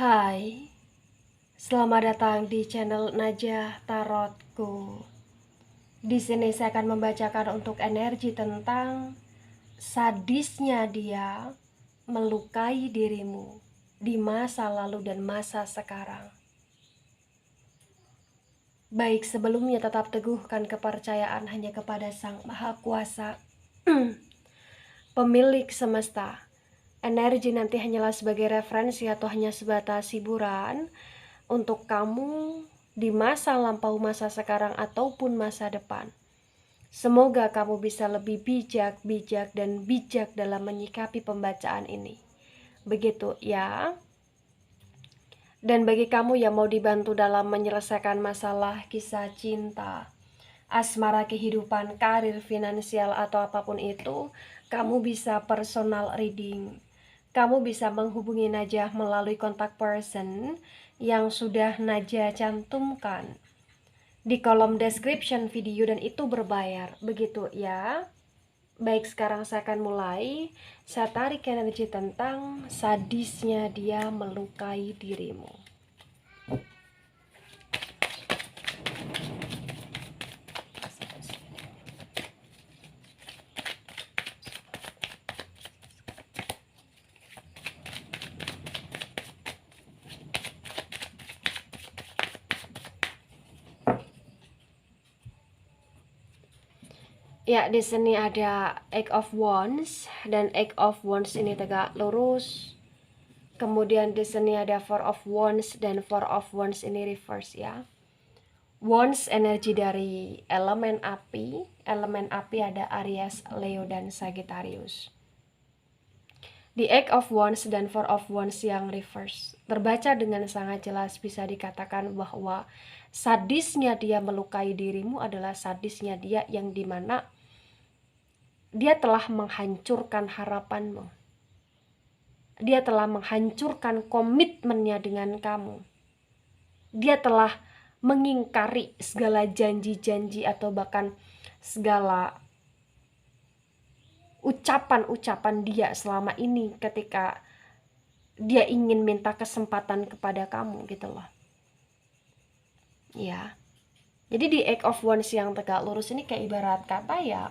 Hai, selamat datang di channel Najah Tarotku. Di sini saya akan membacakan untuk energi tentang sadisnya dia melukai dirimu di masa lalu dan masa sekarang. Baik, sebelumnya tetap teguhkan kepercayaan hanya kepada Sang Maha Kuasa, pemilik semesta. Energi nanti hanyalah sebagai referensi atau hanya sebatas hiburan untuk kamu di masa lampau, masa sekarang, ataupun masa depan. Semoga kamu bisa lebih bijak dalam menyikapi pembacaan ini. Begitu ya. Dan bagi kamu yang mau dibantu dalam menyelesaikan masalah kisah cinta, asmara, kehidupan, karir, finansial, atau apapun itu, kamu bisa personal reading. Kamu bisa menghubungi Najah melalui kontak person yang sudah Najah cantumkan di kolom description video, dan itu berbayar. Begitu ya. Baik, sekarang saya akan mulai. Saya tarik energi tentang sadisnya dia melukai dirimu. Ya, di sini ada Eight of Wands, dan Eight of Wands ini tegak lurus. Kemudian di sini ada Four of Wands, dan Four of Wands ini reverse ya. Wands energi dari elemen api. Elemen api ada Aries, Leo, dan Sagittarius. Di Eight of Wands dan Four of Wands yang reverse terbaca dengan sangat jelas, bisa dikatakan bahwa sadisnya dia melukai dirimu adalah sadisnya dia yang dimana dia telah menghancurkan harapanmu. Dia telah menghancurkan komitmennya dengan kamu. Dia telah mengingkari segala janji-janji atau bahkan segala ucapan-ucapan dia selama ini ketika dia ingin minta kesempatan kepada kamu gitu loh. Ya. Jadi di Eight of Wands yang tegak lurus ini kayak ibarat kata ya,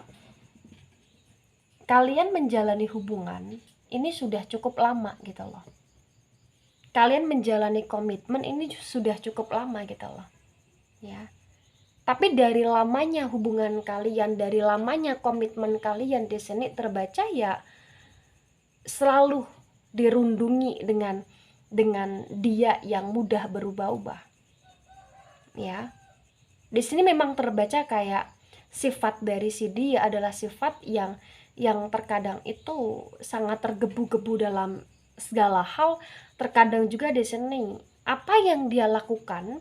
kalian menjalani hubungan ini sudah cukup lama gitu loh. Kalian menjalani komitmen ini sudah cukup lama gitu loh. Ya. Tapi dari lamanya hubungan kalian, dari lamanya komitmen kalian, di sini terbaca ya selalu dirundungi dengan dia yang mudah berubah-ubah. Ya. Di sini memang terbaca kayak sifat dari si dia adalah sifat yang terkadang itu sangat tergebu-gebu dalam segala hal. Terkadang juga di sini apa yang dia lakukan,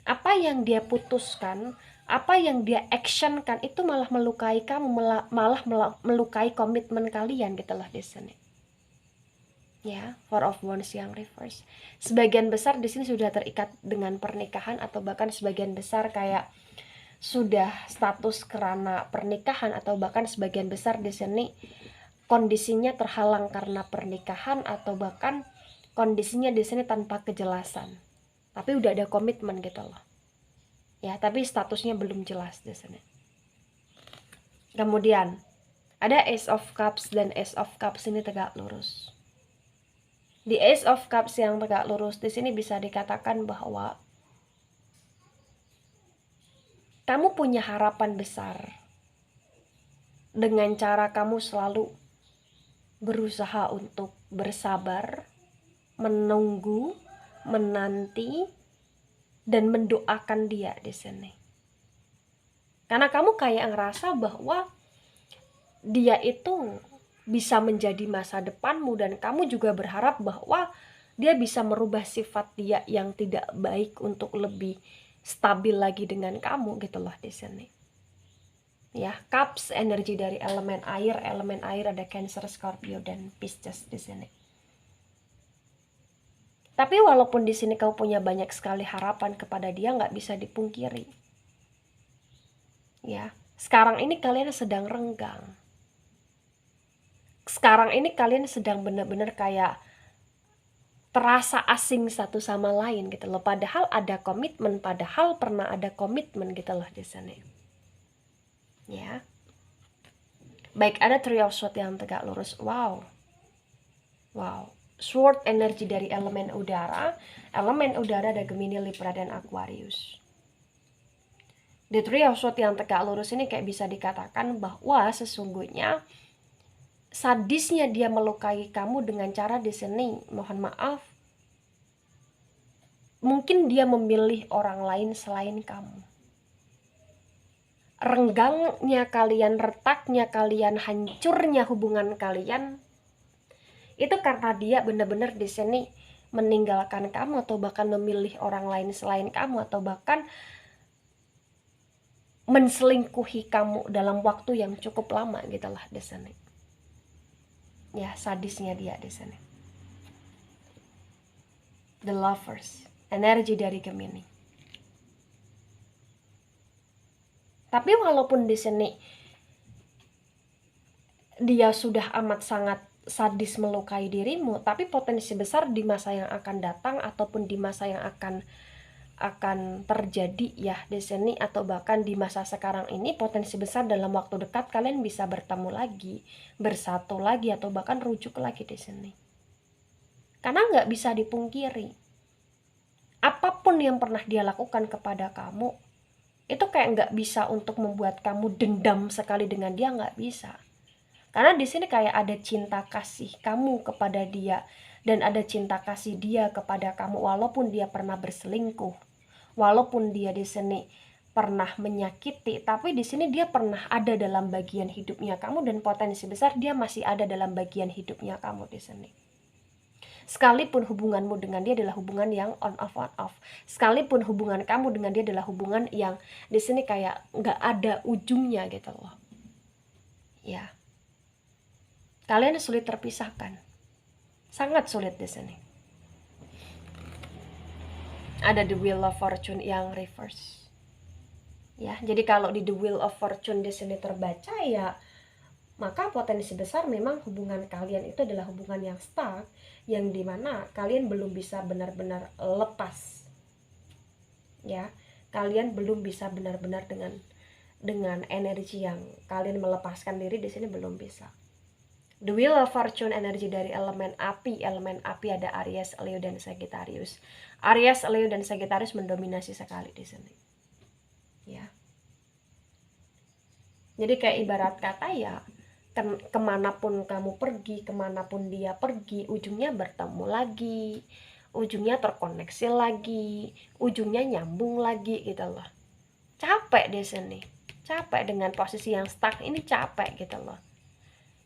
apa yang dia putuskan, apa yang dia actionkan itu malah melukai kamu, malah melukai komitmen kalian gitu loh di sini. Ya, Four of Wands yang reverse. Sebagian besar di sini sudah terikat dengan pernikahan, atau bahkan sebagian besar kayak sudah status kerana pernikahan, atau bahkan sebagian besar di sini kondisinya terhalang karena pernikahan, atau bahkan kondisinya di sini tanpa kejelasan. Tapi udah ada komitmen gitu loh. Ya, tapi statusnya belum jelas di sini. Kemudian ada Ace of Cups, dan Ace of Cups ini tegak lurus. Di Ace of Cups yang tegak lurus di sini bisa dikatakan bahwa kamu punya harapan besar dengan cara kamu selalu berusaha untuk bersabar, menunggu, menanti, dan mendoakan dia di sini. Karena kamu kayak ngerasa bahwa dia itu bisa menjadi masa depanmu, dan kamu juga berharap bahwa dia bisa merubah sifat dia yang tidak baik untuk lebih stabil lagi dengan kamu gitu loh di sini. Ya, Cups energi dari elemen air ada Cancer, Scorpio, dan Pisces di sini. Tapi walaupun di sini kau punya banyak sekali harapan kepada dia, nggak bisa dipungkiri. Ya, sekarang ini kalian sedang renggang. Sekarang ini kalian sedang benar-benar kayak terasa asing satu sama lain gitu loh, padahal ada komitmen, padahal pernah ada komitmen gitu loh di sini. Ya. Baik, ada Three of Swords yang tegak lurus. Wow. Sword energi dari elemen udara. Elemen udara ada Gemini, Libra, dan Aquarius. The Three of Swords yang tegak lurus ini kayak bisa dikatakan bahwa sesungguhnya sadisnya dia melukai kamu dengan cara di sini, mohon maaf, mungkin dia memilih orang lain selain kamu. Renggangnya kalian, retaknya kalian, hancurnya hubungan kalian, itu karena dia benar-benar di sini meninggalkan kamu, atau bahkan memilih orang lain selain kamu, atau bahkan menselingkuhi kamu dalam waktu yang cukup lama gitulah di sini. Ya, sadisnya dia di sini. The Lovers, energi dari Gemini. Tapi walaupun di sini dia sudah amat sangat sadis melukai dirimu, tapi potensi besar di masa yang akan datang ataupun di masa yang akan terjadi ya di sini, atau bahkan di masa sekarang ini, potensi besar dalam waktu dekat kalian bisa bertemu lagi, bersatu lagi, atau bahkan rujuk lagi di sini. Karena nggak bisa dipungkiri, apapun yang pernah dia lakukan kepada kamu, itu kayak nggak bisa untuk membuat kamu dendam sekali dengan dia, nggak bisa. Karena di sini kayak ada cinta kasih kamu kepada dia, dan ada cinta kasih dia kepada kamu, walaupun dia pernah berselingkuh, walaupun dia di sini pernah menyakiti, tapi di sini dia pernah ada dalam bagian hidupnya kamu, dan potensi besar dia masih ada dalam bagian hidupnya kamu di sini. Sekalipun hubunganmu dengan dia adalah hubungan yang on off, sekalipun hubungan kamu dengan dia adalah hubungan yang di sini kayak nggak ada ujungnya gitu loh. Ya, kalian sulit terpisahkan, sangat sulit di sini. Ada The Wheel of Fortune yang reverse. Ya, jadi kalau di The Wheel of Fortune di sini terbaca, ya maka potensi besar memang hubungan kalian itu adalah hubungan yang stuck, yang dimana kalian belum bisa benar-benar lepas. Ya, kalian belum bisa benar-benar dengan energi yang kalian melepaskan diri di sini, belum bisa. The Wheel of Fortune energi dari elemen api. Elemen api ada Aries, Leo, dan Sagittarius. Aries, Leo, dan Sagittarius mendominasi sekali di sini. Ya. Jadi kayak ibarat kata ya, kemanapun kamu pergi, kemanapun dia pergi, ujungnya bertemu lagi, ujungnya terkoneksi lagi, ujungnya nyambung lagi gitu loh. Capek di sini, capek dengan posisi yang stuck ini, capek gitu loh.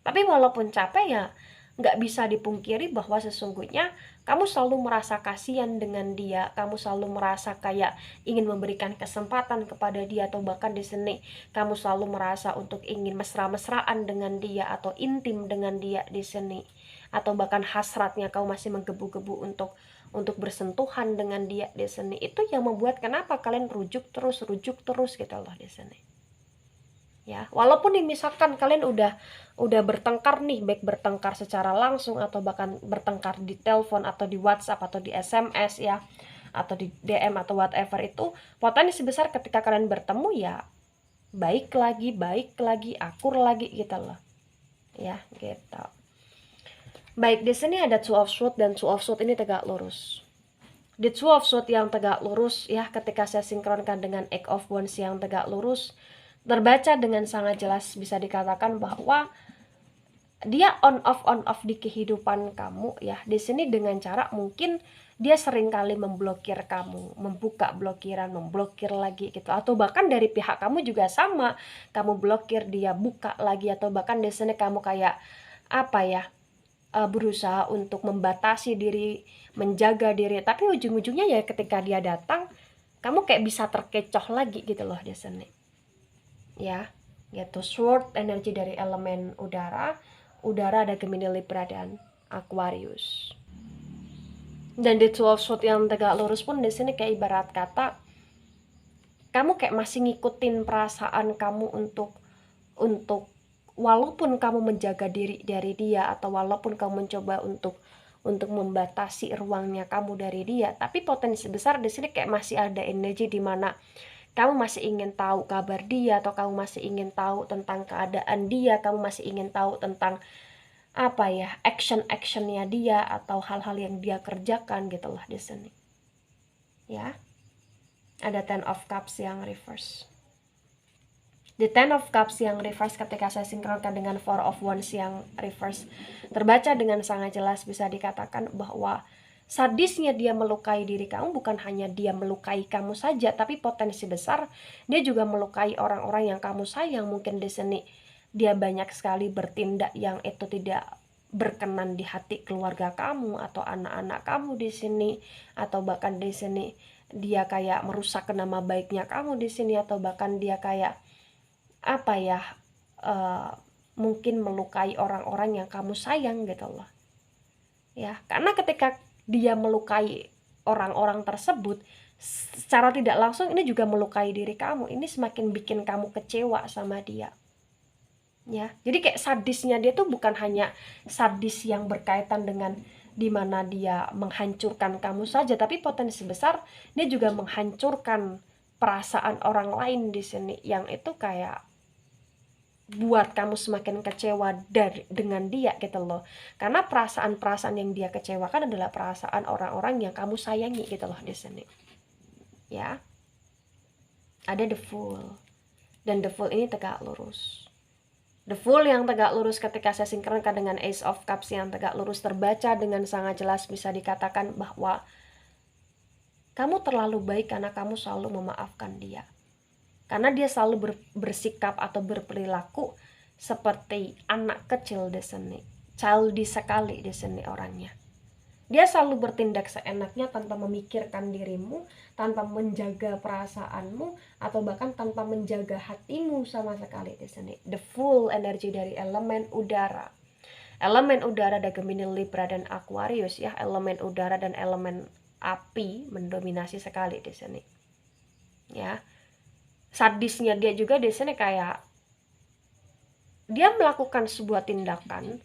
Tapi walaupun capek ya nggak bisa dipungkiri bahwa sesungguhnya kamu selalu merasa kasihan dengan dia, kamu selalu merasa kayak ingin memberikan kesempatan kepada dia, atau bahkan di sini kamu selalu merasa untuk ingin mesra-mesraan dengan dia atau intim dengan dia di sini, atau bahkan hasratnya kamu masih menggebu-gebu untuk bersentuhan dengan dia di sini. Itu yang membuat kenapa kalian rujuk terus gitu loh di sini. Ya, walaupun nih misalkan kalian udah bertengkar nih, baik bertengkar secara langsung atau bahkan bertengkar di telepon atau di WhatsApp atau di SMS ya, atau di DM atau whatever, itu potensi besar ketika kalian bertemu ya baik lagi, akur lagi gitu loh. Ya, gitu. Baik, di sini ada Two of Swords, dan Two of Swords ini tegak lurus. Di Two of Swords yang tegak lurus ya, ketika saya sinkronkan dengan Eight of Wands yang tegak lurus, terbaca dengan sangat jelas, bisa dikatakan bahwa dia on off di kehidupan kamu ya. Di sini dengan cara mungkin dia seringkali memblokir kamu, membuka blokiran, memblokir lagi gitu, atau bahkan dari pihak kamu juga sama, kamu blokir dia, buka lagi, atau bahkan di sini kamu kayak apa ya, berusaha untuk membatasi diri, menjaga diri, tapi ujung-ujungnya ya ketika dia datang kamu kayak bisa terkecoh lagi gitu loh di sini. Ya, yaitu Sword energi dari elemen udara. Udara ada Gemini, Libra, dan Aquarius. Dan di Two of Swords yang tegak lurus pun di sini kayak ibarat kata kamu kayak masih ngikutin perasaan kamu untuk walaupun kamu menjaga diri dari dia, atau walaupun kamu mencoba untuk untuk membatasi ruangnya kamu dari dia, tapi potensi besar di sini kayak masih ada energi di mana kamu masih ingin tahu kabar dia, atau kamu masih ingin tahu tentang keadaan dia, kamu masih ingin tahu tentang apa ya, action-actionnya dia atau hal-hal yang dia kerjakan gitu loh di sini. Ya. Ada Ten of Cups yang reverse. The Ten of Cups yang reverse ketika saya sinkronkan dengan Four of Wands yang reverse, terbaca dengan sangat jelas, bisa dikatakan bahwa sadisnya dia melukai diri kamu bukan hanya dia melukai kamu saja, tapi potensi besar dia juga melukai orang-orang yang kamu sayang. Mungkin di sini dia banyak sekali bertindak yang itu tidak berkenan di hati keluarga kamu atau anak-anak kamu di sini, atau bahkan di sini dia kayak merusak nama baiknya kamu di sini, atau bahkan dia kayak apa ya, mungkin melukai orang-orang yang kamu sayang gitu loh ya. Karena ketika dia melukai orang-orang tersebut secara tidak langsung, ini juga melukai diri kamu. Ini semakin bikin kamu kecewa sama dia ya. Jadi kayak sadisnya dia tuh bukan hanya sadis yang berkaitan dengan dimana dia menghancurkan kamu saja, tapi potensi besar dia juga menghancurkan perasaan orang lain di sini, yang itu kayak buat kamu semakin kecewa dengan dia gitu loh. Karena perasaan-perasaan yang dia kecewakan adalah perasaan orang-orang yang kamu sayangi gitu loh di sini. Ya. Ada the Fool. Dan the Fool ini tegak lurus. The Fool yang tegak lurus ketika saya sinkronkan dengan Ace of Cups yang tegak lurus, terbaca dengan sangat jelas, bisa dikatakan bahwa kamu terlalu baik karena kamu selalu memaafkan dia. Karena dia selalu bersikap atau berperilaku seperti anak kecil di sini. Childish sekali di sini orangnya. Dia selalu bertindak seenaknya tanpa memikirkan dirimu, tanpa menjaga perasaanmu, atau bahkan tanpa menjaga hatimu sama sekali di sini. The Fool energi dari elemen udara. Elemen udara ada Gemini, Libra, dan Aquarius ya. Elemen udara dan elemen api mendominasi sekali di sini. Ya. Sadisnya dia juga di sini kayak dia melakukan sebuah tindakan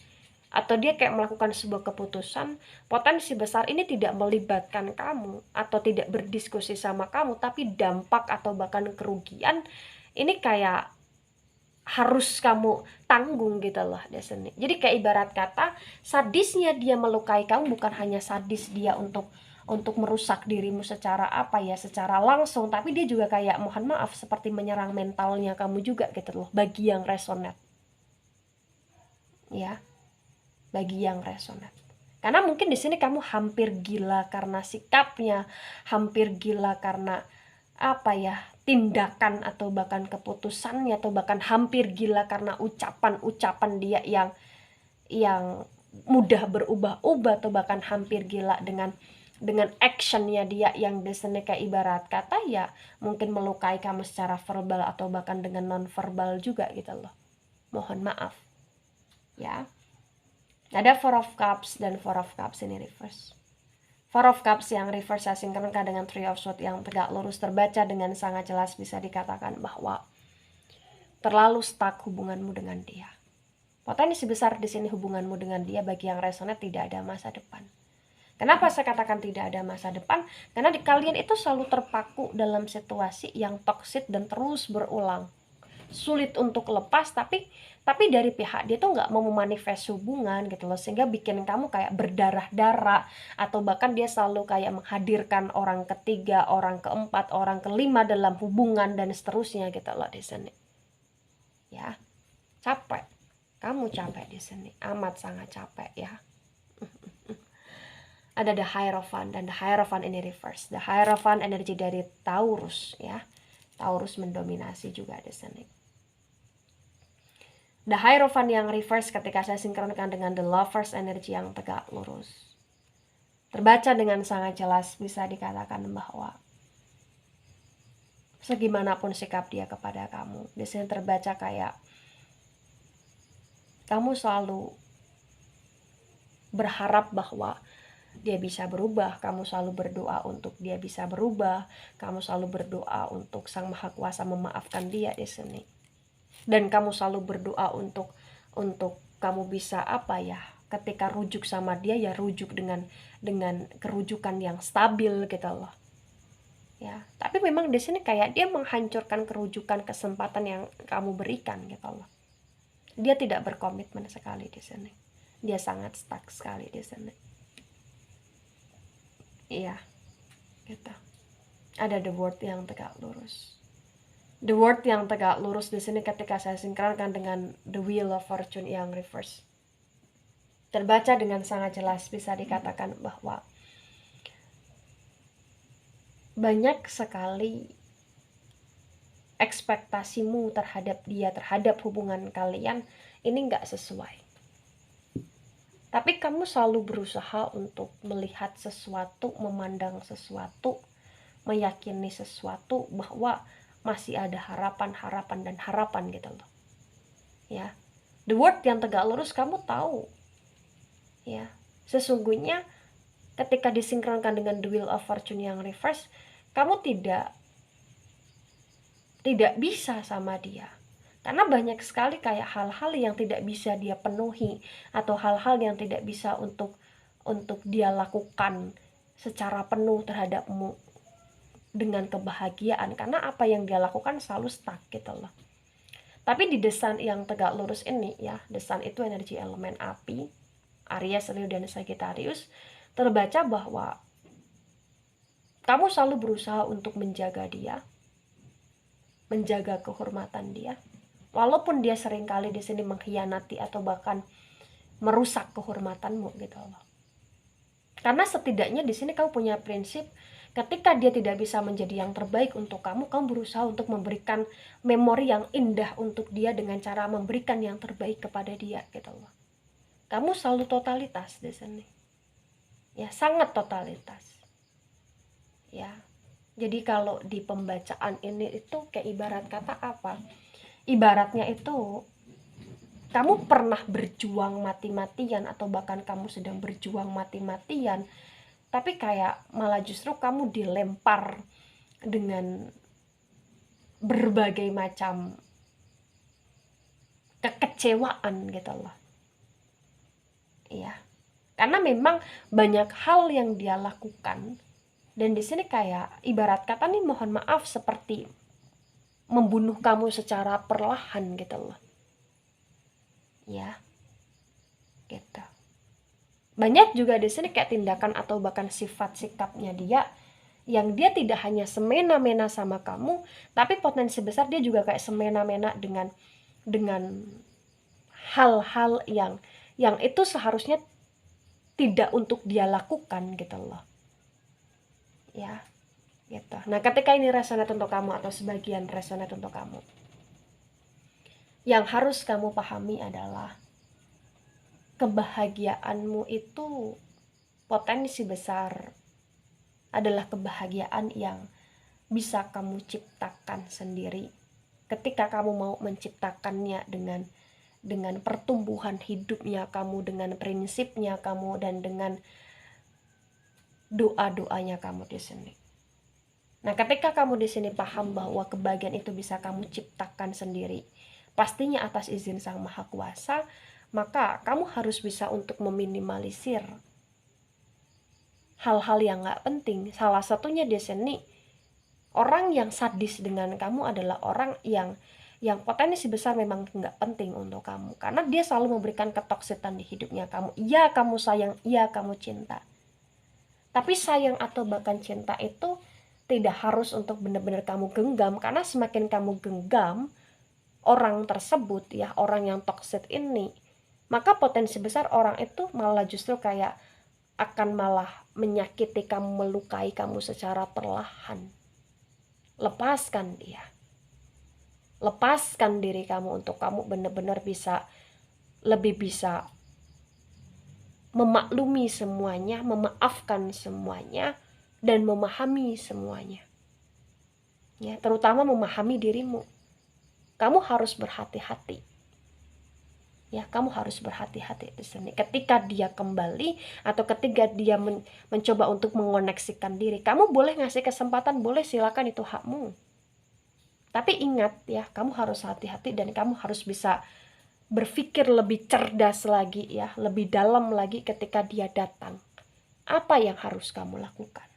atau dia kayak melakukan sebuah keputusan, potensi besar ini tidak melibatkan kamu atau tidak berdiskusi sama kamu, tapi dampak atau bahkan kerugian ini kayak harus kamu tanggung gitu loh di sini. Jadi kayak ibarat kata sadisnya dia melukai kamu bukan hanya sadis dia untuk merusak dirimu secara apa ya, secara langsung, tapi dia juga kayak mohon maaf seperti menyerang mentalnya kamu juga gitu loh, bagi yang resonate. Ya. Bagi yang resonate. Karena mungkin di sini kamu hampir gila karena sikapnya, hampir gila karena apa ya, tindakan atau bahkan keputusannya, atau bahkan hampir gila karena ucapan-ucapan dia yang mudah berubah-ubah, atau bahkan hampir gila dengan actionnya dia yang di sini kayak ibarat kata ya mungkin melukai kamu secara verbal atau bahkan dengan non verbal juga gitu loh. Mohon maaf. Ya. Ada Four of Cups dan Four of Cups ini reverse. Four of Cups yang reverse saya sinkronkan dengan Three of Swords yang tegak lurus, terbaca dengan sangat jelas, bisa dikatakan bahwa terlalu stuck hubunganmu dengan dia. Potensi besar di sini hubunganmu dengan dia bagi yang resonate tidak ada masa depan. Kenapa saya katakan tidak ada masa depan? Karena di kalian itu selalu terpaku dalam situasi yang toksik dan terus berulang. Sulit untuk lepas, tapi dari pihak dia tuh nggak mau memanifest hubungan gitu loh, sehingga bikin kamu kayak berdarah-darah, atau bahkan dia selalu kayak menghadirkan orang ketiga, orang keempat, orang kelima dalam hubungan dan seterusnya gitu loh di sini. Ya, capek. Kamu capek di sini, amat sangat capek ya. Ada The Hierophant, dan The Hierophant ini reverse. The Hierophant energi dari Taurus ya. Taurus mendominasi juga di sini. The Hierophant yang reverse ketika saya sinkronkan dengan The Lovers energi yang tegak lurus, terbaca dengan sangat jelas, bisa dikatakan bahwa segimanapun sikap dia kepada kamu, di sini terbaca kayak kamu selalu berharap bahwa dia bisa berubah, kamu selalu berdoa untuk dia bisa berubah, kamu selalu berdoa untuk Sang Maha Kuasa memaafkan dia di sini. Dan kamu selalu berdoa untuk kamu bisa apa ya, ketika rujuk sama dia ya rujuk dengan kerujukan yang stabil gitu loh. Ya, tapi memang di sini kayak dia menghancurkan kerujukan kesempatan yang kamu berikan gitu loh. Dia tidak berkomitmen sekali di sini. Dia sangat stuck sekali di sini. Iya, gitu. Ada the word yang tegak lurus. The word yang tegak lurus di sini ketika saya sinkronkan dengan the wheel of fortune yang reverse. Terbaca dengan sangat jelas, bisa dikatakan bahwa banyak sekali ekspektasimu terhadap dia, terhadap hubungan kalian ini nggak sesuai. Tapi kamu selalu berusaha untuk melihat sesuatu, memandang sesuatu, meyakini sesuatu bahwa masih ada harapan dan harapan gitu loh. Ya. The word yang tegak lurus kamu tahu. Ya. Sesungguhnya ketika disinkronkan dengan the wheel of fortune yang reverse, kamu tidak bisa sama dia. Karena banyak sekali kayak hal-hal yang tidak bisa dia penuhi atau hal-hal yang tidak bisa untuk dia lakukan secara penuh terhadapmu dengan kebahagiaan, karena apa yang dia lakukan selalu stuck gitu loh. Tapi di desan yang tegak lurus ini ya, desan itu energi elemen api, Aries, Leo, dan Sagittarius, terbaca bahwa kamu selalu berusaha untuk menjaga dia, menjaga kehormatan dia, walaupun dia seringkali di sini mengkhianati atau bahkan merusak kehormatanmu gitu loh. Karena setidaknya di sini kamu punya prinsip, ketika dia tidak bisa menjadi yang terbaik untuk kamu berusaha untuk memberikan memori yang indah untuk dia dengan cara memberikan yang terbaik kepada dia gitu loh. Kamu selalu totalitas di sini. Ya, sangat totalitas. Ya. Jadi kalau di pembacaan ini itu kayak ibarat kata apa? Ibaratnya itu kamu pernah berjuang mati-matian atau bahkan kamu sedang berjuang mati-matian, tapi kayak malah justru kamu dilempar dengan berbagai macam kekecewaan gitu loh. Iya. Karena memang banyak hal yang dia lakukan, dan di sini kayak ibarat kata nih, mohon maaf, seperti membunuh kamu secara perlahan gitu loh. Ya. Gitu. Banyak juga di sini kayak tindakan atau bahkan sifat sikapnya dia yang dia tidak hanya semena-mena sama kamu, tapi potensi besar dia juga kayak semena-mena dengan hal-hal yang itu seharusnya tidak untuk dia lakukan gitu loh. Ya, gitu. Nah, ketika ini resonate untuk kamu atau sebagian resonate untuk kamu, yang harus kamu pahami adalah kebahagiaanmu itu potensi besar adalah kebahagiaan yang bisa kamu ciptakan sendiri ketika kamu mau menciptakannya dengan pertumbuhan hidupnya kamu, dengan prinsipnya kamu, dan dengan doa-doanya kamu di sini. Nah, ketika kamu di sini paham bahwa kebahagiaan itu bisa kamu ciptakan sendiri, pastinya atas izin Sang Maha Kuasa, maka kamu harus bisa untuk meminimalisir hal-hal yang gak penting. Salah satunya di sini, orang yang sadis dengan kamu adalah orang yang potensi besar memang gak penting untuk kamu, karena dia selalu memberikan ketoksitan di hidupnya kamu. Iya kamu sayang, iya kamu cinta, tapi sayang atau bahkan cinta itu tidak harus untuk benar-benar kamu genggam, karena semakin kamu genggam orang tersebut ya, orang yang toksik ini, maka potensi besar orang itu malah justru kayak akan malah menyakiti kamu, melukai kamu secara perlahan. Lepaskan dia. Lepaskan diri kamu untuk kamu benar-benar bisa lebih bisa memaklumi semuanya, memaafkan semuanya, dan memahami semuanya. Ya, terutama memahami dirimu. Kamu harus berhati-hati. Ya, kamu harus berhati-hati di sini. Ketika dia kembali atau ketika dia mencoba untuk mengoneksikan diri, kamu boleh ngasih kesempatan, boleh, silakan, itu hakmu. Tapi ingat ya, kamu harus hati-hati dan kamu harus bisa berpikir lebih cerdas lagi ya, lebih dalam lagi ketika dia datang. Apa yang harus kamu lakukan?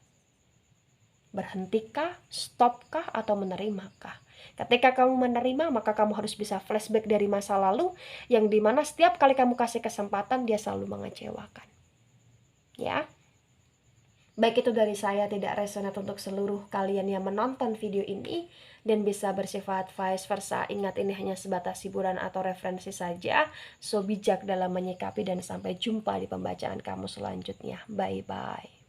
Berhentikah, stopkah, atau menerimakah? Ketika kamu menerima, maka kamu harus bisa flashback dari masa lalu, yang dimana setiap kali kamu kasih kesempatan, dia selalu mengecewakan. Ya, baik itu dari saya, tidak resonate untuk seluruh kalian yang menonton video ini, dan bisa bersifat vice versa. Ingat, ini hanya sebatas hiburan atau referensi saja. So bijak dalam menyikapi, dan sampai jumpa di pembacaan kamu selanjutnya. Bye-bye.